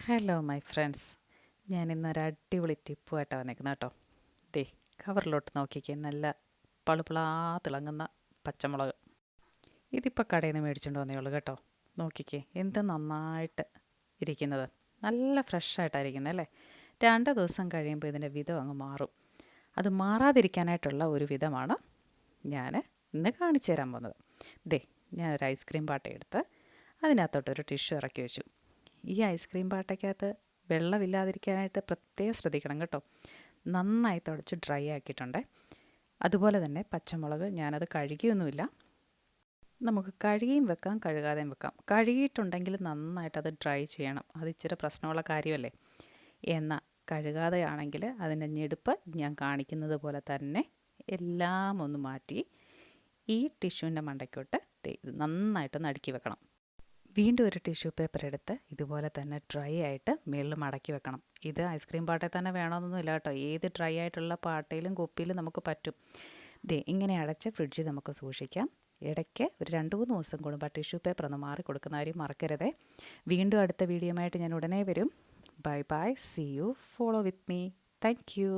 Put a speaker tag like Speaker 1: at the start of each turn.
Speaker 1: Hello my friends, ഞാൻ ഇന്നൊരു അടിപൊളി ടിപ്പുമായിട്ടാണ് വന്നേക്കുന്നത് കേട്ടോ. ദേ കവറിലോട്ട് നോക്കിക്കേ, നല്ല പളുപിളാ തിളങ്ങുന്ന പച്ചമുളക്. ഇതിപ്പോൾ കടയിൽ നിന്ന് മേടിച്ചുകൊണ്ട് വന്നേ ഉള്ളൂ കേട്ടോ. നോക്കിക്കേ എന്ത് നന്നായിട്ട് ഇരിക്കുന്നത്, നല്ല ഫ്രഷായിട്ടായിരിക്കുന്നത് അല്ലേ. 2 ദിവസം കഴിയുമ്പോൾ ഇതിൻ്റെ വിധം അങ്ങ് മാറും. അത് മാറാതിരിക്കാനായിട്ടുള്ള ഒരു വിധമാണ് ഞാൻ ഇന്ന് കാണിച്ചു തരാൻ പോകുന്നത്. ദേ ഞാനൊരു ഐസ്ക്രീം പാട്ട എടുത്ത് അതിനകത്തോട്ടൊരു ടിഷ്യൂ ഇറക്കി വെച്ചു. ഈ ഐസ്ക്രീം പാട്ടയ്ക്കകത്ത് വെള്ളമില്ലാതിരിക്കാനായിട്ട് പ്രത്യേകം ശ്രദ്ധിക്കണം കേട്ടോ. നന്നായി തുടച്ച് ഡ്രൈ ആക്കിയിട്ടുണ്ട്. അതുപോലെ തന്നെ പച്ചമുളക് ഞാനത് കഴുകിയൊന്നുമില്ല. നമുക്ക് കഴുകിയും വെക്കാം, കഴുകാതെയും വെക്കാം. കഴുകിയിട്ടുണ്ടെങ്കിൽ നന്നായിട്ടത് ഡ്രൈ ചെയ്യണം, അത് ഇച്ചിരി പ്രശ്നമുള്ള കാര്യമല്ലേ. എന്നാൽ കഴുകാതെയാണെങ്കിൽ അതിൻ്റെ ഞെടുപ്പ് ഞാൻ കാണിക്കുന്നത് പോലെ തന്നെ എല്ലാം ഒന്ന് മാറ്റി ഈ ടിഷ്യൂവിൻ്റെ മണ്ടയ്ക്കോട്ട് നന്നായിട്ടൊന്ന് അടുക്കി വെക്കണം. വീണ്ടും ഒരു ടിഷ്യൂ പേപ്പർ എടുത്ത് ഇതുപോലെ തന്നെ ഡ്രൈ ആയിട്ട് മുകളിൽ മടക്കി വെക്കണം. ഇത് ഐസ്ക്രീം പാട്ടയിൽ തന്നെ വേണമെന്നൊന്നുമില്ല കേട്ടോ, ഏത് ഡ്രൈ ആയിട്ടുള്ള പാട്ടയിലും കുപ്പിയിലും നമുക്ക് പറ്റും. ഇങ്ങനെ അടച്ച് ഫ്രിഡ്ജിൽ നമുക്ക് സൂക്ഷിക്കാം. ഇടയ്ക്ക് ഒരു 2-3 ദിവസം കൂടുമ്പോൾ ടിഷ്യൂ പേപ്പർ ഒന്ന് മാറി കൊടുക്കുന്ന കാര്യം മറക്കരുതേ. വീണ്ടും അടുത്ത വീഡിയോയുമായിട്ട് ഞാൻ ഉടനെ വരും. Bye bye, see you, follow with me. Thank U.